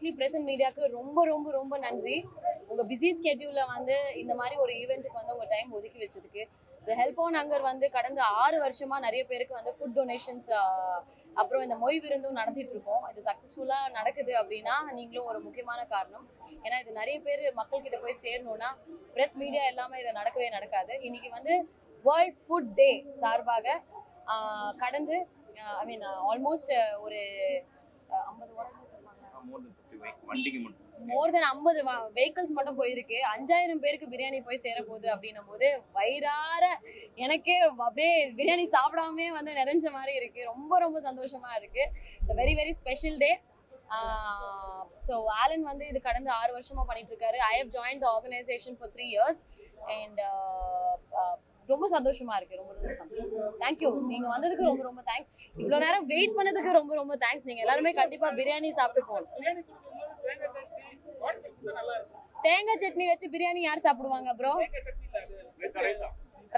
Firstly present மீடியாவுக்கு ரொம்ப ரொம்ப ரொம்ப நன்றி. உங்கள் பிஸி ஸ்கெட்யூலில் வந்து இந்த மாதிரி ஒரு ஈவெண்ட்டுக்கு வந்து உங்கள் டைம் ஒதுக்கி வச்சதுக்கு. இந்த ஹெல்ப் ஆன் ஹங்கர் வந்து கடந்த 6 வருஷமா நிறைய பேருக்கு வந்து ஃபுட் டொனேஷன்ஸ் அப்புறம் இந்த மொய் விருந்தும் நடத்திட்டு இருக்கோம். இது சக்ஸஸ்ஃபுல்லாக நடக்குது அப்படின்னா நீங்களும் ஒரு முக்கியமான காரணம். ஏன்னா இது நிறைய பேர் மக்கள்கிட்ட போய் சேரணும்னா ப்ரெஸ் மீடியா எல்லாமே இதை நடக்கவே நடக்காது. இன்னைக்கு வந்து வேர்ல்ட் ஃபுட் டே சார்பாக கடந்து ஐ மீன் ஆல்மோஸ்ட் ஒரு 50 மோர் தென் 50 வெஹிக்கிள்ஸ் மட்டும் போயிருக்கு. 5000 பேருக்கு பிரியாணி போய் சேர போகுது அப்படின்னும் போது வயிறார எனக்கே அப்படியே பிரியாணி சாப்பிடாமே வந்து நிறைஞ்ச மாதிரி இருக்கு. ரொம்ப ரொம்ப சந்தோஷமா இருக்கு. It's very very special day. So Alan வந்து இது கடந்த 6 வருஷமா பண்ணிட்டு இருக்காரு. I have join the organisation for 3 years and ரொம்ப சந்தோஷமா இருக்கு. ரொம்ப ரொம்ப சந்தோஷம். தேங்க்யூ. நீங்க வந்ததுக்கு ரொம்ப ரொம்ப தேங்க்ஸ். இவ்வளோ நேரம் வெயிட் பண்ணதுக்கு ரொம்ப ரொம்ப தேங்க்ஸ். நீங்க எல்லாருமே கண்டிப்பா பிரியாணி சாப்பிட்டு போகணும். தேங்காய் சட்னி வச்சு பிரியாணி யார் சாப்பிடுவாங்க ப்ரோ?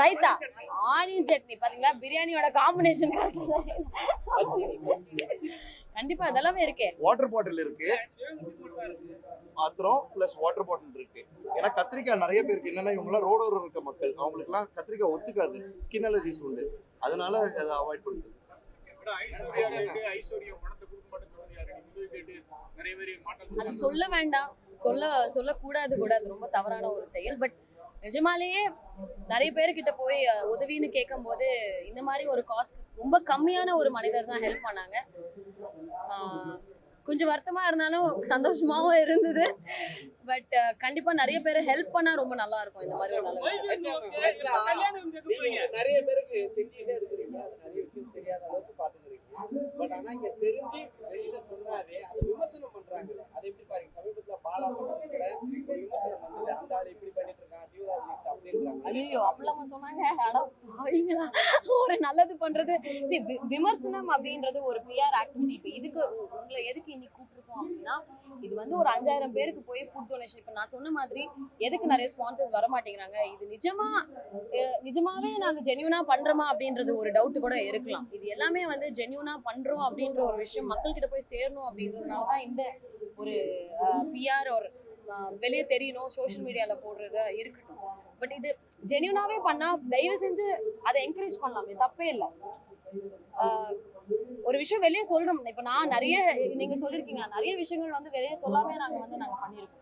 ரைத்தா, ஆனியன் சட்னி. பாத்தீங்களா பிரியாணியோட காம்பினேஷன் கண்டிப்பா அதெல்லாமே இருக்கு. வாட்டர் பாட்டில் இருக்கு, பாத்திரம் பிளஸ் வாட்டர் பாட்டில் இருக்கு. ஏன்னா கத்திரிக்காய் நிறைய பேருக்கு என்னன்னா இவங்கெல்லாம் ரோடோரம் இருக்க மக்கள், அவங்களுக்குலாம் கத்திரிக்காய் ஒத்துக்காது, ஸ்கின் அலர்ஜிஸ் உண்டு. அதனால அதை அவாய்ட் பண்ணுறது. அது சொல்ல வேண்டாம், சொல்லக்கூடாது கூட. அது ரொம்ப தவறான ஒரு செயல். பட் நிஜமாலேயே நிறைய பேர்கிட்ட போய் உதவின்னு கேட்கும் போது இந்த மாதிரி ஒரு காஸ்ட் ரொம்ப கம்மியான ஒரு மனிதர் தான் ஹெல்ப் பண்ணாங்க. கொஞ்சம் வருத்தமா இருந்தாலும் சந்தோஷமாவும் இருந்தது. பட் கண்டிப்பா நிறைய பேர் ஹெல்ப் பண்ணா ரொம்ப நல்லா இருக்கும். இந்த மாதிரி ஒரு நல்ல விஷயம் நிறைய பேருக்கு தெரிஞ்சுட்டே இருக்கிறீங்க, அது நிறைய விஷயம் தெரியாத அளவுக்கு பாத்துக்கிறீங்க. பட் ஆனா இங்க தெரிஞ்சு வெளியில சொன்னாவே அதை விமர்சனம் பண்றாங்கல்ல, அதை எப்படி பாருங்க? சமீபத்துல பாலா கூட விமர்சனம் பண்ணது, அந்த ஆள் இப்படி பண்ணிட்டு இருக்கான், ஜீவராஜ் லிஸ்ட் அப்படின்றாங்க. ஐயோ அப்படிலாம் சொன்னாங்க. ஒரு நல்லது பண்றது விமர்சனம் அப்படின்றது ஒரு பிஆர் ஆக்டிவிட்டி. இப்ப இதுக்கு உங்களை எதுக்கு இன்னைக்கு கூப்பிட்டுருக்கோம் அப்படின்னா, இது வந்து ஒரு 5000 பேருக்கு போய் ஃபுட் டொனேஷன். இப்ப நான் சொன்ன மாதிரி எதுக்கு நிறைய ஸ்பான்சர்ஸ் வர மாட்டேங்கிறாங்க, இது நிஜமாவே நாங்க ஜென்யூனா பண்றோமா அப்படின்றது ஒரு டவுட் கூட இருக்கலாம். இது எல்லாமே வந்து ஜென்யூனா பண்றோம் அப்படின்ற ஒரு விஷயம் மக்கள் கிட்ட போய் சேரணும் அப்படின்றதுனாலதான் இந்த ஒரு பிஆர் ஒரு வெளியே தெரியணும், சோஷியல் மீடியால போடுறது இருக்கட்டும். பட் இது ஜென்யூனாவே பண்ணா தயவு செஞ்சு அதை என்கரேஜ் பண்ணலாம், தப்பே இல்லை. ஒரு விஷயம் வெளியே சொல்றோம். இப்ப நான் நிறைய, நீங்க சொல்லிருக்கீங்க நிறைய விஷயங்கள் வந்து வெளியே சொல்லாமே நாங்க பண்ணிருக்கோம்.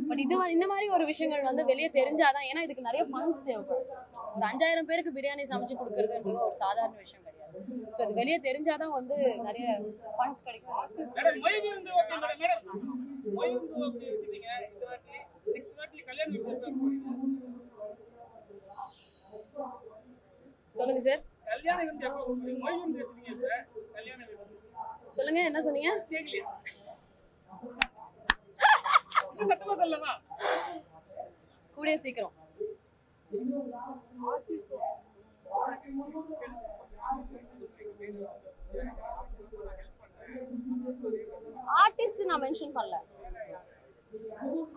பட் இது இந்த மாதிரி ஒரு விஷயங்கள் வந்து வெளியே தெரிஞ்சாதான், ஏன்னா இதுக்கு நிறைய ஃபண்ட்ஸ் தேவைப்படும். ஒரு 5000 பேருக்கு பிரியாணி சமைச்சு கொடுக்கறதுன்றது ஒரு சாதாரண விஷயம் கிடையாது. ஸோ இது வெளியே தெரிஞ்சாதான் வந்து நிறைய ஃபண்ட்ஸ் கிடைக்கும். சொல்லுங்க சார். சொல்லுங்க, என்ன சொன்னீங்க? கூடிய சீக்கிரம். ஆர்டிஸ்ட் நான் மென்ஷன் பண்ணல,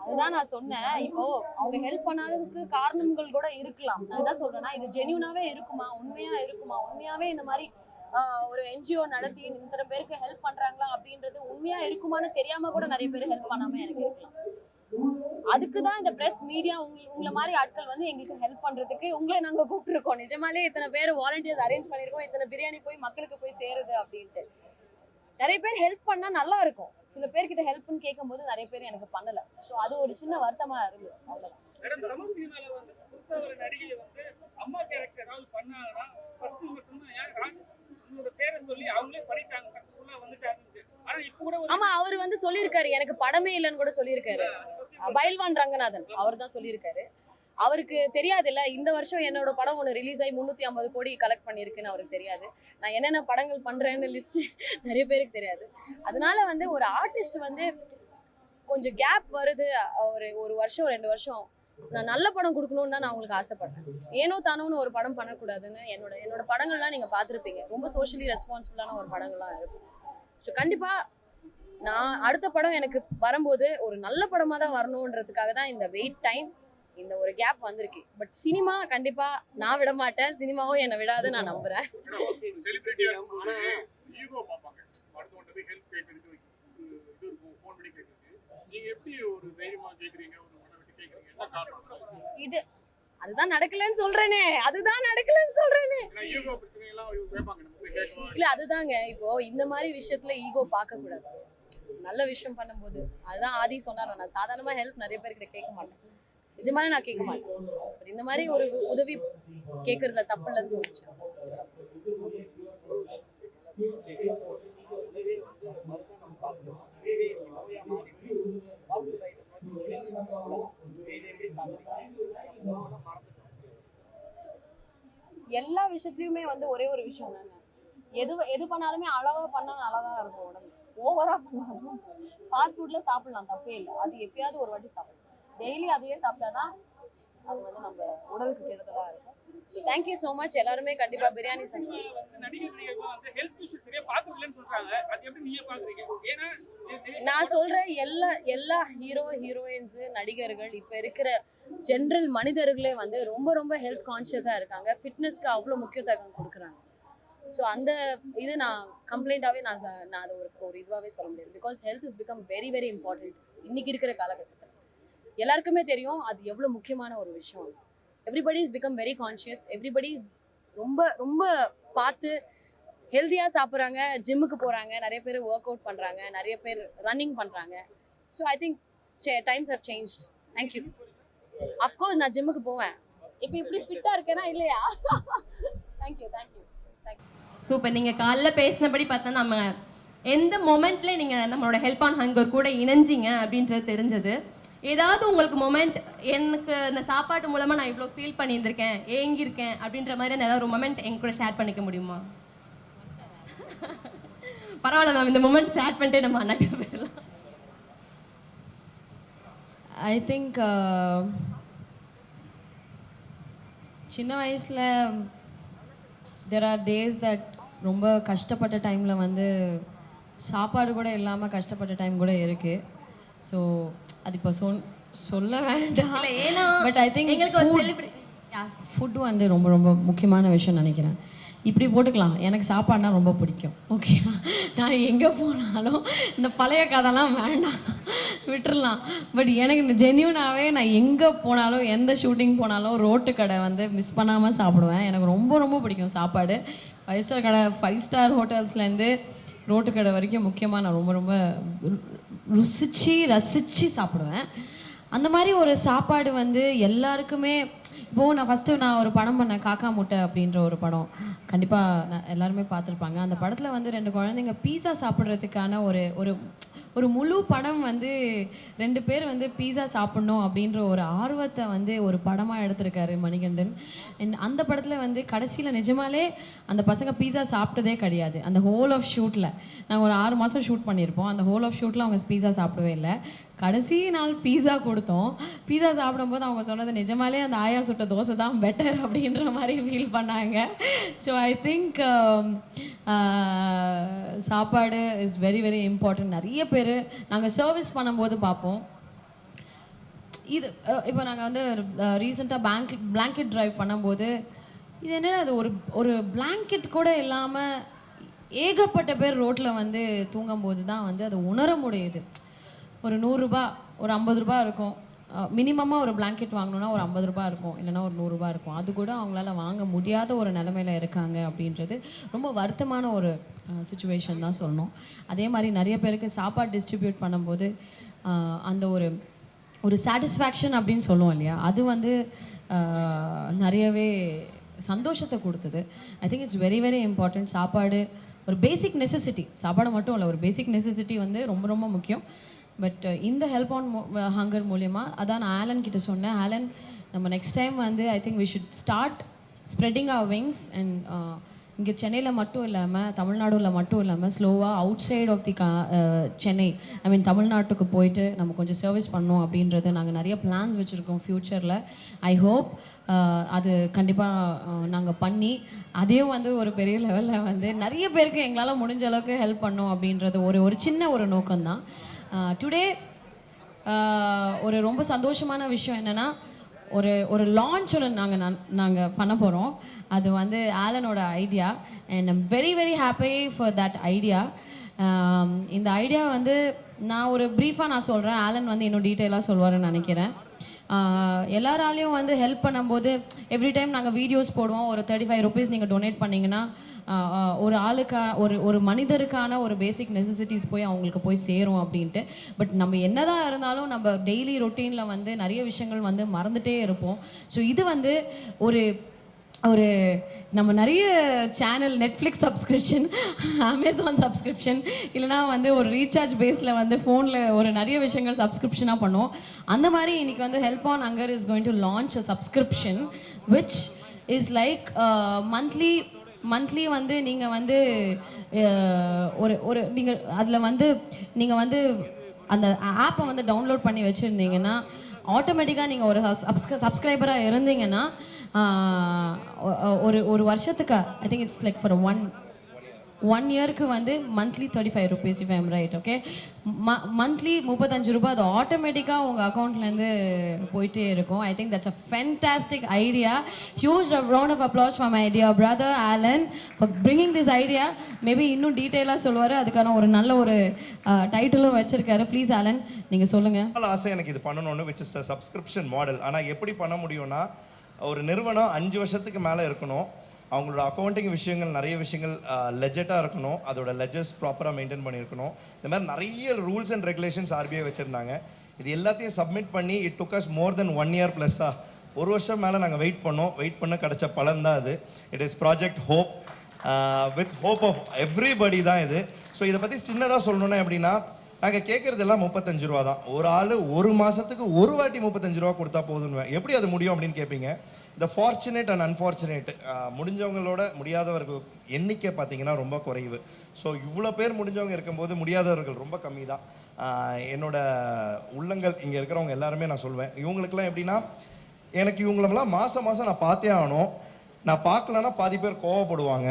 அதுதான் நான் சொன்னேன். இப்போ அவங்க ஹெல்ப் பண்ணாததுக்கு காரணங்கள் கூட இருக்கலாம். நான் என்ன சொல்றேன்னா, இது ஜென்யூனாவே இருக்குமா, உண்மையாவே இந்த மாதிரி ஒரு என்ஜிஓ நடத்தி இத்தனை பேருக்கு ஹெல்ப் பண்றாங்களா அப்படின்றது உண்மையா இருக்குமான்னு தெரியாம கூட நிறைய பேர் ஹெல்ப் பண்ணாம எனக்கு இருக்கலாம். அதுக்குதான் இந்த பிரஸ் மீடியா உங்களை மாதிரி ஆட்கள் வந்து எங்களுக்கு ஹெல்ப் பண்றதுக்கு உங்களை நாங்க கூப்பிட்டுருக்கோம். நிஜமாலே இத்தனை பேர் வாலண்டியர்ஸ் அரேஞ்ச் பண்ணிருக்கோம், இத்தனை பிரியாணி போய் மக்களுக்கு போய் சேருது அப்படின்ட்டு. நிறைய பேர் ஹெல்ப் பண்ணா நல்லா இருக்கும். சில பேர்கிட்ட ஹெல்ப்னு கேட்கும் போது நிறைய பேர் எனக்கு பண்ணல. ஸோ அது ஒரு சின்ன வருத்தமா இருந்தது. அவ்வளவுதான். ஆமா, அவர் வந்து சொல்லியிருக்காரு, எனக்கு படமே இல்லைன்னு கூட சொல்லியிருக்காரு. பைல்வான் ரங்கநாதன் அவர் தான் சொல்லியிருக்காரு. அவருக்கு தெரியாது இல்ல, இந்த வருஷம் என்னோட படம் ஒன்று ரிலீஸ் ஆகி 350 கோடி கலெக்ட் பண்ணியிருக்குன்னு அவருக்கு தெரியாது. நான் என்னென்ன படங்கள் பண்றேன்னு லிஸ்ட் நிறைய பேருக்கு தெரியாது. அதனால வந்து ஒரு ஆர்டிஸ்ட் வந்து கொஞ்சம் கேப் வருது, ஒரு வருஷம் 2 வருஷம் நான் நல்ல படம் கொடுக்கணும்னு தான் நான் உங்களுக்கு ஆசைப்படுறேன். ஏனோ தானோன்னு ஒரு படம் பண்ணக்கூடாதுன்னு. என்னோட படங்கள்லாம் நீங்க பார்த்துருப்பீங்க, ரொம்ப சோஷியலி ரெஸ்பான்சிபிளான ஒரு படங்கள்லாம் இருக்கும். ஸோ கண்டிப்பா நான் அடுத்த படம் எனக்கு வரும்போது ஒரு நல்ல படமா தான் வரணுன்றதுக்காக தான் இந்த வெயிட் டைம், இந்த ஒரு கேப் வந்திருக்கு. பட் சினிமா கண்டிப்பா நான் விட மாட்டேன், சினிமாவும் என்னை விடாது நான் நம்புறேன். கோரிக்கை இருக்கு. நீங்க எப்படி ஒரு தைரியமா கேக்குறீங்க, ஒரு மன விட்டு கேக்குறீங்க, என்ன காரணம்? இது அதுதான் நடக்கலன்னு சொல்றேனே, அதுதான் நடக்கலன்னு சொல்றேனே. ஏன்னா ஈகோ பிரச்சனை எல்லாம் கேட்பாங்க, நம்ம போய் கேட்கவா? இல்ல அதுதாங்க, இப்போ இந்த மாதிரி விஷயத்துல ஈகோ பார்க்க கூடாது. நல்ல விஷயம் பண்ணும்போது அதுதான் ஆதி சொன்னாரு, நான் சாதாரணமா ஹெல்ப் நிறைய பேர்கிட்ட கேட்க மாட்டேன், நிஜமாலே நான் கேட்க மாட்டேன். But இந்த மாதிரி ஒரு உதவி கேட்கறதுல தப்பு இல்லைன்னு தோணுச்சு. எல்லா விஷயத்துலயுமே வந்து ஒரே ஒரு விஷயம் தாங்க, எது பண்ணாலுமே அளவா பண்ணா நல்லாதான் இருக்கும். உடம்பு ஓவரா பண்ணாலும் ஃபாஸ்ட் ஃபுட்ல சாப்பிடலாம், தப்பே இல்லை. அது எப்பயாவது ஒரு வாட்டி சாப்பிடலாம். டெய்லி அதையே சாப்பிட்டாதான் அது வந்து நம்ம உடலுக்கு கெடுதலா இருக்கும். So thank you so much. எல்லாருமே கண்டிப்பா பிரியாணி சாப்பிடுவோம். நடிகர்கள் வந்து ஹெல்த் இஷ்யூ சரியா பாக்கலன்னு சொல்றாங்க, அது எப்படி நீங்க பாக்குறீங்க? ஏன்னா நான் சொல்றேன், எல்லா ஹீரோயின்ஸ் நடிகர்கள் இப்ப இருக்கிற ஜென்ரல் மனிதர்களே வந்து ரொம்ப ரொம்ப ஹெல்த் கான்ஷியஸா இருக்காங்க, ஃபிட்னஸ்க்கு அவ்வளோ முக்கியத்துவம் கொடுக்குறாங்க. ஸோ அந்த இது நான் கம்ப்ளைண்டாகவே நான் அதை ஒரு இதுவாகவே சொல்ல முடியாது. Because health is become very very important இன்னைக்கு இருக்கிற காலகட்டத்தில். எல்லாருக்குமே தெரியும் அது எவ்வளோ முக்கியமான ஒரு விஷயம். Everybody is become very conscious, everybody is ரொம்ப ரொம்ப பார்த்து ஹெல்த்தியாக சாப்பிட்றாங்க, ஜிம்முக்கு போகிறாங்க, நிறைய பேர் ஒர்க் அவுட் பண்ணுறாங்க, நிறைய பேர் ரன்னிங் பண்ணுறாங்க. So I think times are changed. Thank you. Of course நான் ஜிம்முக்கு போவேன், இப்போ இப்படி ஃபிட்டாக இருக்கேனா இல்லையா? Thank you thank you. சூப்பர். நீங்கள் காலைல பேசினபடி பார்த்தா நம்ம எந்த மொமெண்ட்ல நீங்கள் நம்மளோட ஹெல்ப் ஆன் ஹங்கர் கூட இணைஞ்சிங்க அப்படின்றது தெரிஞ்சது. ஏதாவது உங்களுக்கு மொமெண்ட், எனக்கு இந்த சாப்பாட்டு மூலமாக நான் இவ்வளோ ஃபீல் பண்ணியிருந்திருக்கேன், ஏங்கியிருக்கேன் அப்படின்ற மாதிரி ஏதாவது ஒரு மொமெண்ட் எங்க கூட ஷேர் பண்ணிக்க முடியுமா? பரவாயில்ல மேம், இந்த மொமெண்ட் ஷேர் பண்ணிட்டு நம்ம அண்ணாட்ட போயிடலாம். ஐ திங்க் சின்ன வயசில் there are days that ரொம்ப கஷ்டப்பட்ட டைமில் வந்து சாப்பாடு கூட இல்லாமல் கஷ்டப்பட்ட டைம் கூட இருக்குது. ஸோ அது இப்போ சொல்ல வேண்டாம். ஏன்னா பட் ஐ திங்க் எங்களுக்கு ஒரு செலிப்ரேட் ஃபுட் வந்து ரொம்ப ரொம்ப முக்கியமான விஷயம் நினைக்கிறேன். இப்படி போட்டுக்கலாம், எனக்கு சாப்பாடுனா ரொம்ப பிடிக்கும். ஓகே, நான் எங்கே போனாலும் இந்த பழைய கதைலாம் வேண்டாம், விட்டுடலாம். பட் எனக்கு ஜென்யூனாகவே நான் எங்கே போனாலும், எந்த ஷூட்டிங் போனாலும் ரோட்டு கடை வந்து மிஸ் பண்ணாமல் சாப்பிடுவேன். எனக்கு ரொம்ப ரொம்ப பிடிக்கும் சாப்பாடு. 5 ஸ்டார் கடை, 5 ஸ்டார் ஹோட்டல்ஸ்லேருந்து ரோட்டு கடை வரைக்கும் முக்கியமாக நான் ரொம்ப ரொம்ப ரசித்து சாப்பிடுவேன். அந்த மாதிரி ஒரு சாப்பாடு வந்து எல்லாருக்குமே. இப்போது நான் ஒரு படம் பண்ணேன், காக்கா முட்டை அப்படின்ற ஒரு படம், கண்டிப்பாக எல்லாருமே பார்த்துருப்பாங்க. அந்த படத்தில் வந்து 2 குழந்தைங்க பீஸா சாப்பிட்றதுக்கான ஒரு முழு படம் வந்து 2 பேர் வந்து பீஸா சாப்பிட்ணும் அப்படின்ற ஒரு ஆர்வத்தை வந்து ஒரு படமாக எடுத்திருக்காரு மணிகண்டன். அந்த படத்தில் வந்து கடைசியில் நிஜமாலே அந்த பசங்க பீஸா சாப்பிட்டதே கிடையாது. அந்த ஹோல் ஆஃப் ஷூட்டில் நாங்கள் ஒரு 6 மாதம் ஷூட் பண்ணியிருப்போம். அந்த ஹோல் ஆஃப் ஷூட்டில் அவங்க பீஸா சாப்பிடவே இல்லை. கடைசி நாள் பீஸா கொடுத்தோம். பீஸா சாப்பிடும்போது அவங்க சொன்னது நிஜமாலே அந்த ஆயா சுட்ட தோசை தான் பெட்டர் அப்படின்ற மாதிரி ஃபீல் பண்ணாங்க. ஸோ ஐ திங்க் சாப்பாடு இஸ் வெரி வெரி இம்பார்ட்டன்ட். நிறைய பேர் நாங்கள் சர்வீஸ் பண்ணும்போது பார்ப்போம். இது இப்போ நாங்கள் வந்து ரீசெண்டாக பிளாங்கெட் ட்ரைவ் பண்ணும்போது இது என்ன, அது ஒரு பிளாங்கெட் கூட இல்லாமல் ஏகப்பட்ட பேர் ரோட்டில் வந்து தூங்கும்போது தான் வந்து அது உணர முடியுது. ஒரு 100 ரூபா, ஒரு 50 ரூபா இருக்கும். மினிமமாக ஒரு பிளாங்கெட் வாங்கணுன்னா ஒரு 50 ரூபா இருக்கும், இல்லைனா ஒரு 100 ரூபா இருக்கும். அது கூட அவங்களால வாங்க முடியாத ஒரு நிலமையில இருக்காங்க அப்படின்றது ரொம்ப வருத்தமான ஒரு சுச்சுவேஷன் தான் சொல்லணும். அதே மாதிரி நிறைய பேருக்கு சாப்பாடு டிஸ்ட்ரிபியூட் பண்ணும்போது அந்த ஒரு சாட்டிஸ்ஃபேக்ஷன் அப்படின்னு சொல்லுவோம் இல்லையா, அது வந்து நிறையவே சந்தோஷத்தை கொடுத்தது. ஐ think it's very very important. சாப்பாடு ஒரு பேசிக் நெசசிட்டி, சாப்பாடு மட்டும் இல்லை, ஒரு பேசிக் நெசசிட்டி வந்து ரொம்ப ரொம்ப முக்கியம். பட் இந்த ஹெல்ப் ஆன் ஹங்கர் மூலியமாக அதான் நான் ஆலன் கிட்ட சொன்னேன், ஆலன் நம்ம நெக்ஸ்ட் டைம் வந்து I think we should start spreading our wings and இங்கே சென்னையில் மட்டும் இல்லாமல் தமிழ்நாடுல மட்டும் இல்லாமல் ஸ்லோவாக outside of the Chennai, I mean தமிழ்நாட்டுக்கு போயிட்டு நம்ம கொஞ்சம் சர்வீஸ் பண்ணோம் அப்படின்றது நாங்கள் நிறைய பிளான்ஸ் வச்சுருக்கோம் ஃப்யூச்சரில். ஐ ஹோப் அது கண்டிப்பாக நாங்கள் பண்ணி அதையும் வந்து ஒரு பெரிய லெவலில் வந்து நிறைய பேருக்கு எங்களால் முடிஞ்ச அளவுக்கு ஹெல்ப் பண்ணோம் அப்படின்றது ஒரு சின்ன ஒரு நோக்கம்தான். டுடே ஒரு ரொம்ப சந்தோஷமான விஷயம் என்னென்னா, ஒரு லான்ச் ஒன்று நாங்கள் பண்ண போகிறோம். அது வந்து ஆலனோட idea and I'm very very happy for that idea. இந்த ஐடியா வந்து நான் ஒரு ப்ரீஃபாக நான் சொல்கிறேன், ஆலன் வந்து இன்னும் டீட்டெயிலாக சொல்லுவாருன்னு நினைக்கிறேன். எல்லாராலையும் வந்து ஹெல்ப் பண்ணும்போது எவ்ரி டைம் நாங்கள் வீடியோஸ் போடுவோம். ஒரு 35 ருபீஸ் நீங்கள் டொனேட் பண்ணிங்கன்னா ஒரு ஒரு மனிதருக்கான ஒரு பேசிக் நெசசிட்டிஸ் போய் அவங்களுக்கு போய் சேரும் அப்படின்ட்டு. பட் நம்ம என்னதான் இருந்தாலும் நம்ம டெய்லி ரொட்டீனில் வந்து நிறைய விஷயங்கள் வந்து மறந்துட்டே இருப்போம். ஸோ இது வந்து ஒரு ஒரு நம்ம நிறைய channel, Netflix subscription, Amazon subscription, இல்லைனா வந்து ஒரு ரீசார்ஜ் பேஸில் வந்து ஃபோனில் ஒரு நிறைய விஷயங்கள் சப்ஸ்கிரிப்ஷனாக பண்ணுவோம். அந்த மாதிரி இன்னைக்கு வந்து help on hunger is going to launch a subscription which is like monthly வந்து நீங்கள் வந்து ஒரு நீங்கள் அதில் வந்து நீங்கள் வந்து அந்த ஆப்பை வந்து டவுன்லோட் பண்ணி வச்சுருந்தீங்கன்னா ஆட்டோமேட்டிக்காக நீங்கள் ஒரு சப்ஸ்கிரைபராக இருந்தீங்கன்னா ஒரு வருஷத்துக்கு I think it's like for one இயருக்கு வந்து monthly 35 rupees if I'm right. Okay, monthly 35 ரூபாய் அது ஆட்டோமேட்டிக்காக உங்கள் அக்கௌண்ட்லேருந்து போயிட்டே இருக்கும். I think that's a fantastic idea. Huge round of applause for my dear brother Alan for bringing this idea. Maybe இன்னும் டீட்டெயிலாக சொல்லுவார், அதுக்கான ஒரு நல்ல ஒரு டைட்டிலும் வச்சுருக்காரு. ப்ளீஸ் ஆலன் நீங்கள் சொல்லுங்கள். ஆசை எனக்கு இது பண்ணணும்னு, விச் இஸ் சப்ஸ்கிரிப்ஷன் மாடல். ஆனால் எப்படி பண்ண முடியும்னா, ஒரு நிறுவனம் 5 வருஷத்துக்கு மேலே இருக்கணும், அவங்களோட அக்கௌண்டிங் விஷயங்கள் நிறைய விஷயங்கள் லெஜெட்டாக இருக்கணும், அதோட லெஜர்ஸ் ப்ராப்பராக மெயின்டைன் பண்ணியிருக்கணும். இந்த மாதிரி நிறைய ரூல்ஸ் அண்ட் ரெகுலேஷன்ஸ் ஆர்பிஐ வச்சுருந்தாங்க. இது எல்லாத்தையும் சப்மிட் பண்ணி it took as more then 1 year ப்ளஸ்ஸாக 1 வருஷம் மேலே நாங்கள் வெயிட் பண்ண கிடச்ச பலன் தான் இது. It is project hope, with hope of everybody தான் இது. ஸோ இதை பற்றி சின்னதாக சொல்லணுன்னா எப்படின்னா, நாங்கள் கேட்குறதெல்லாம் 35 ரூபா தான். ஒரு ஆள் ஒரு மாதத்துக்கு ஒரு வாட்டி 35 ரூபா கொடுத்தா போதுன்னு. எப்படி அது முடியும் அப்படின்னு கேட்பீங்க. இந்த ஃபார்ச்சுனேட் அண்ட் அன்ஃபார்ச்சுனேட், முடிஞ்சவங்களோட முடியாதவர்கள் எண்ணிக்கை பார்த்தீங்கன்னா ரொம்ப குறைவு. ஸோ இவ்வளோ பேர் முடிஞ்சவங்க இருக்கும்போது முடியாதவர்கள் ரொம்ப கம்மி தான். என்னோட உள்ளங்கள் இங்கே இருக்கிறவங்க எல்லாருமே நான் சொல்வேன், இவங்களுக்கெல்லாம் எப்படின்னா, எனக்கு இவங்களெல்லாம் மாதம் நான் பார்த்தே ஆகணும். நான் பார்க்கலன்னா பாதி பேர் கோவப்படுவாங்க.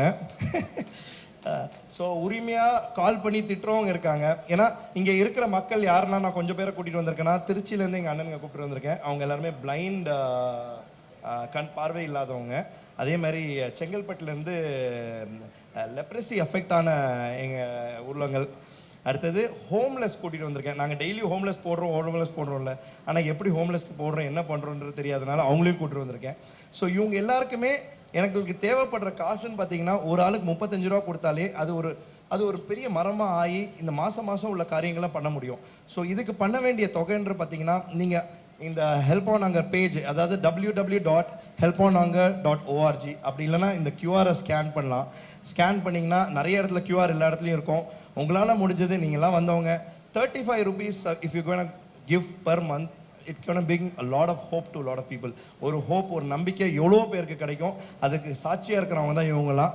ஸோ உரிமையாக கால் பண்ணி திட்டுறவங்க இருக்காங்க. ஏன்னா இங்கே இருக்கிற மக்கள் யாருன்னா, நான் கொஞ்சம் பேரை கூட்டிகிட்டு வந்திருக்கேன்னா, திருச்சியிலேருந்து எங்கள் அண்ணனுங்க கூப்பிட்டு வந்திருக்கேன். அவங்க எல்லாருமே பிளைண்ட், கண் பார்வை இல்லாதவங்க. அதே மாதிரி செங்கல்பட்டுலேருந்து லெப்ரசி அஃபெக்ட் ஆன எங்கள் உள்ளங்கள். அடுத்தது ஹோம்லெஸ் கூட்டிகிட்டு வந்திருக்கேன். நாங்கள் டெய்லி ஹோம்லெஸ் போடுறோம்ல, ஆனால் எப்படி ஹோம்லெஸ்க்கு போடுறோம், என்ன பண்ணுறோன்றது தெரியாதனால அவங்களையும் கூப்பிட்டு வந்திருக்கேன். ஸோ இவங்க எல்லாருக்குமே எனக்கு தேவைப்படுற காசுன்னு பார்த்தீங்கன்னா, ஒரு ஆளுக்கு 35 ரூபா கொடுத்தாலே அது ஒரு பெரிய மரமாக ஆகி இந்த மாதம் உள்ள காரியங்கள்லாம் பண்ண முடியும். ஸோ இதுக்கு பண்ண வேண்டிய தொகைன்ற பார்த்தீங்கன்னா, நீங்கள் இந்த ஹெல்ப் ஆன் ஹங்கர் பேஜ், அதாவது www.helponhunger.org, அப்படி இல்லைனா இந்த கியூஆரை ஸ்கேன் பண்ணலாம். ஸ்கேன் பண்ணிங்கன்னா நிறைய இடத்துல கியூஆர் எல்லா இடத்துலையும் இருக்கும். உங்களால் முடிஞ்சது நீங்கள்லாம் வந்தவங்க 35 rupees if you gonna give per month, it can bring a lot of hope to a lot of people. ஒரு ஹோப், ஒரு நம்பிக்கை எவ்வளோ பேருக்கு கிடைக்கும். அதுக்கு சாட்சியாக இருக்கிறவங்க தான் இவங்களாம்.